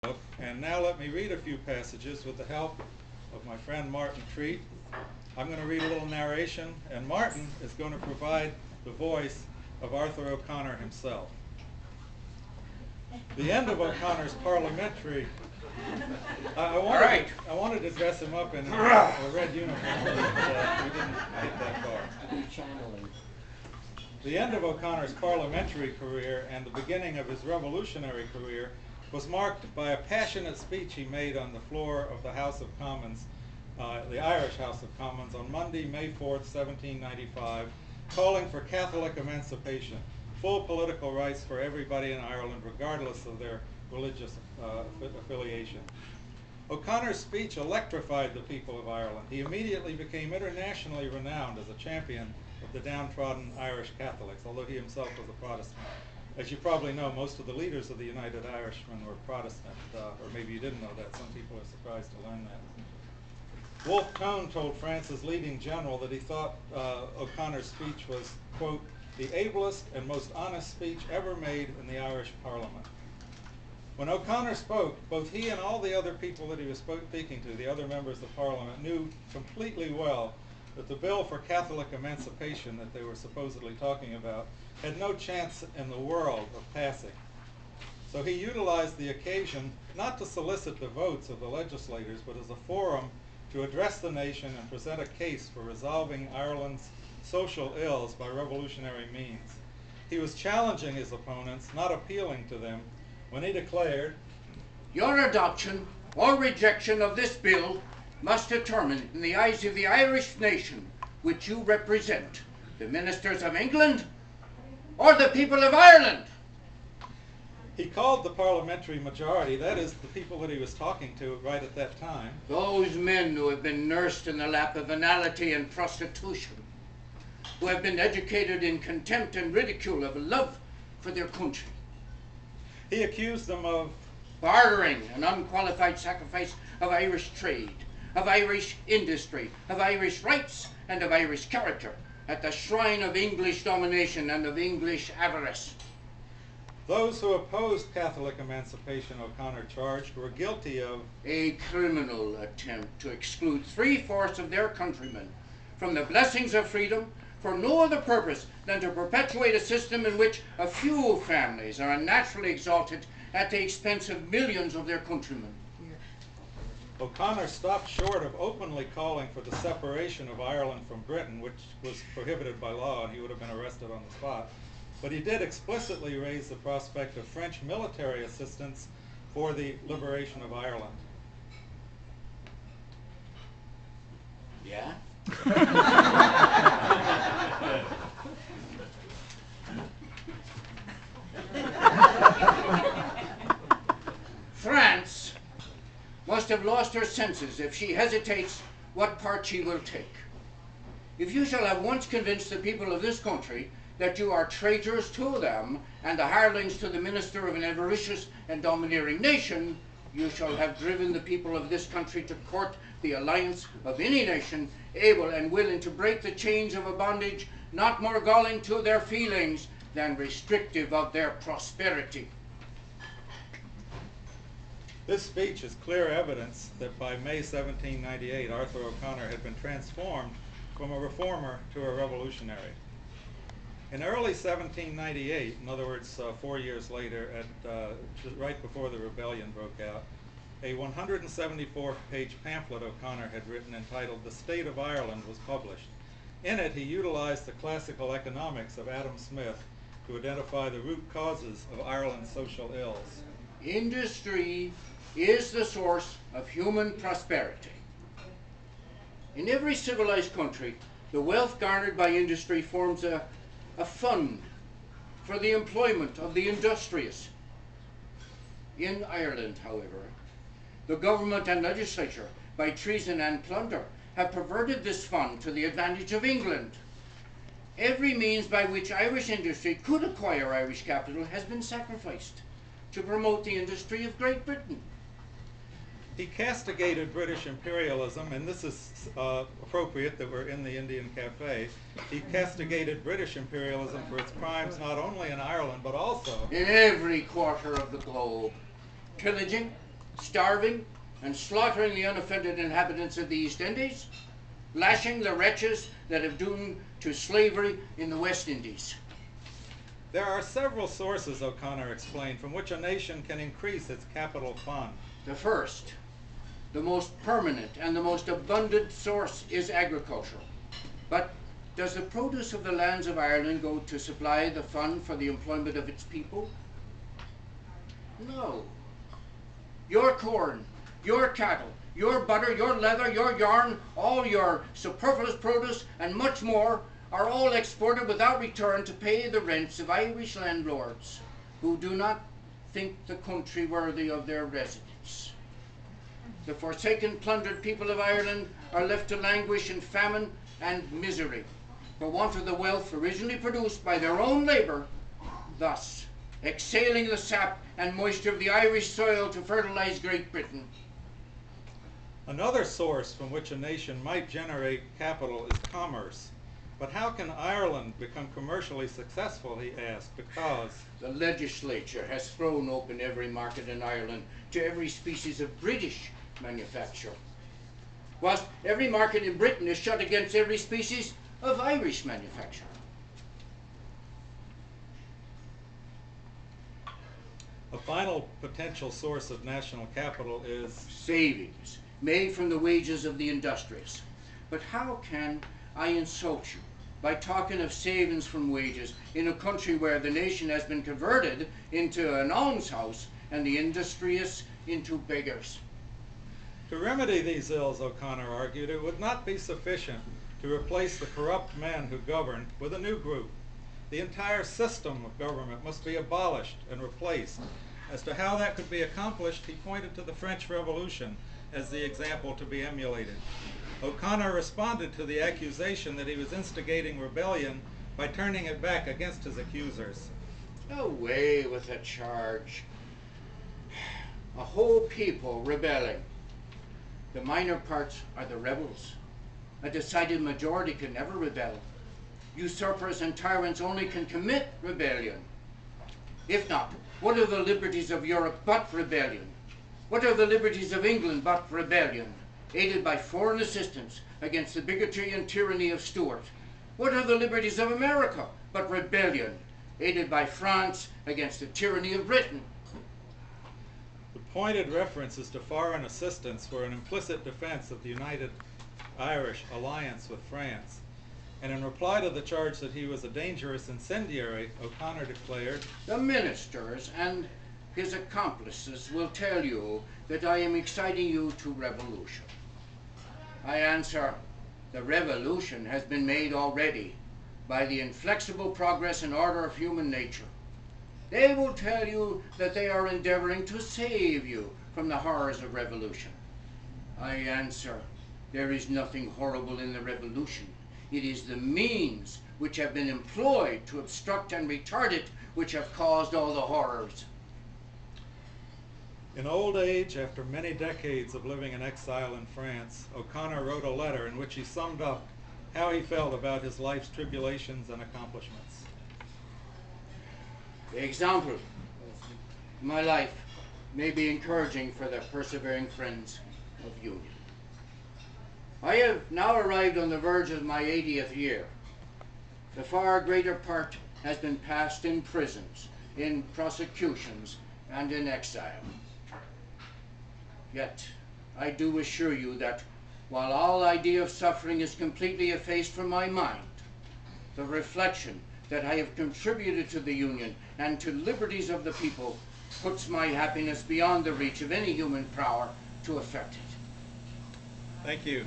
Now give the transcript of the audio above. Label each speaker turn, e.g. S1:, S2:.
S1: And now let me read a few passages with the help of my friend Martin Treat. I'm going to read a little narration, and Martin is going to provide the voice of Arthur O'Connor himself. The end of O'Connor's parliamentary... I wanted to dress him up in a red uniform, but we didn't get that far. The end of O'Connor's parliamentary career and the beginning of his revolutionary career was marked by a passionate speech he made on the floor of the House of Commons, the Irish House of Commons, on Monday, May 4th, 1795, calling for Catholic emancipation, full political rights for everybody in Ireland, regardless of their religious affiliation. O'Connor's speech electrified the people of Ireland. He immediately became internationally renowned as a champion of the downtrodden Irish Catholics, although he himself was a Protestant. As you probably know, most of the leaders of the United Irishmen were Protestant, or maybe you didn't know that. Some people are surprised to learn that. Wolfe Tone told France's leading general that he thought O'Connor's speech was, quote, the ablest and most honest speech ever made in the Irish Parliament. When O'Connor spoke, both he and all the other people that he was speaking to, the other members of Parliament, knew completely well that the bill for Catholic emancipation that they were supposedly talking about had no chance in the world of passing. So he utilized the occasion not to solicit the votes of the legislators, but as a forum to address the nation and present a case for resolving Ireland's social ills by revolutionary means. He was challenging his opponents, not appealing to them, when he declared,
S2: your adoption or rejection of this bill must determine, in the eyes of the Irish nation which you represent, the ministers of England or the people of Ireland.
S1: He called the parliamentary majority, that is, the people that he was talking to right at that time,
S2: those men who have been nursed in the lap of venality and prostitution, who have been educated in contempt and ridicule of love for their country.
S1: He accused them of
S2: bartering and unqualified sacrifice of Irish trade, of Irish industry, of Irish rights, and of Irish character at the shrine of English domination and of English avarice.
S1: Those who opposed Catholic emancipation, O'Connor charged, were guilty of
S2: a criminal attempt to exclude 3/4 of their countrymen from the blessings of freedom for no other purpose than to perpetuate a system in which a few families are unnaturally exalted at the expense of millions of their countrymen.
S1: O'Connor stopped short of openly calling for the separation of Ireland from Britain, which was prohibited by law, and he would have been arrested on the spot. But he did explicitly raise the prospect of French military assistance for the liberation of Ireland.
S2: Yeah? France must have lost her senses if she hesitates what part she will take. If you shall have once convinced the people of this country that you are traitors to them and the hirelings to the minister of an avaricious and domineering nation, you shall have driven the people of this country to court the alliance of any nation able and willing to break the chains of a bondage not more galling to their feelings than restrictive of their prosperity.
S1: This speech is clear evidence that by May 1798, Arthur O'Connor had been transformed from a reformer to a revolutionary. In early 1798, in other words, 4 years later, right before the rebellion broke out, a 174-page pamphlet O'Connor had written entitled The State of Ireland was published. In it, he utilized the classical economics of Adam Smith to identify the root causes of Ireland's social ills.
S2: Industry is the source of human prosperity. In every civilized country, the wealth garnered by industry forms a fund for the employment of the industrious. In Ireland, however, the government and legislature, by treason and plunder, have perverted this fund to the advantage of England. Every means by which Irish industry could acquire Irish capital has been sacrificed to promote the industry of Great Britain.
S1: He castigated British imperialism, and this is appropriate that we're in the Indian Cafe. He castigated British imperialism for its crimes not only in Ireland but also
S2: in every quarter of the globe, pillaging, starving and slaughtering the unoffended inhabitants of the East Indies, lashing the wretches that have doomed to slavery in the West Indies.
S1: There are several sources, O'Connor explained, from which a nation can increase its capital fund.
S2: The first, the most permanent and the most abundant source is agricultural. But does the produce of the lands of Ireland go to supply the fund for the employment of its people? No. Your corn, your cattle, your butter, your leather, your yarn, all your superfluous produce, and much more are all exported without return to pay the rents of Irish landlords who do not think the country worthy of their residence. The forsaken, plundered people of Ireland are left to languish in famine and misery for want of the wealth originally produced by their own labor, thus exhaling the sap and moisture of the Irish soil to fertilize Great Britain.
S1: Another source from which a nation might generate capital is commerce. But how can Ireland become commercially successful, he asked, because
S2: the legislature has thrown open every market in Ireland to every species of British manufacture, whilst every market in Britain is shut against every species of Irish manufacture.
S1: A final potential source of national capital is
S2: savings made from the wages of the industrious. But how can I insult you by talking of savings from wages in a country where the nation has been converted into an almshouse and the industrious into beggars?
S1: To remedy these ills, O'Connor argued, it would not be sufficient to replace the corrupt men who govern with a new group. The entire system of government must be abolished and replaced. As to how that could be accomplished, he pointed to the French Revolution as the example to be emulated. O'Connor responded to the accusation that he was instigating rebellion by turning it back against his accusers.
S2: Away with the charge. A whole people rebelling. The minor parts are the rebels. A decided majority can never rebel. Usurpers and tyrants only can commit rebellion. If not, what are the liberties of Europe but rebellion? What are the liberties of England but rebellion, aided by foreign assistance against the bigotry and tyranny of Stuart? What are the liberties of America but rebellion, aided by France against the tyranny of Britain?
S1: The pointed references to foreign assistance were an implicit defense of the United Irish alliance with France. And in reply to the charge that he was a dangerous incendiary, O'Connor declared,
S2: "The ministers and his accomplices will tell you that I am exciting you to revolution. I answer, the revolution has been made already by the inflexible progress and order of human nature. They will tell you that they are endeavoring to save you from the horrors of revolution. I answer, there is nothing horrible in the revolution. It is the means which have been employed to obstruct and retard it which have caused all the horrors."
S1: In old age, after many decades of living in exile in France, O'Connor wrote a letter in which he summed up how he felt about his life's tribulations and accomplishments.
S2: The example of my life may be encouraging for the persevering friends of union. I have now arrived on the verge of my 80th year. The far greater part has been passed in prisons, in prosecutions, and in exile. Yet, I do assure you that while all idea of suffering is completely effaced from my mind, the reflection that I have contributed to the Union and to liberties of the people puts my happiness beyond the reach of any human power to affect it.
S1: Thank you.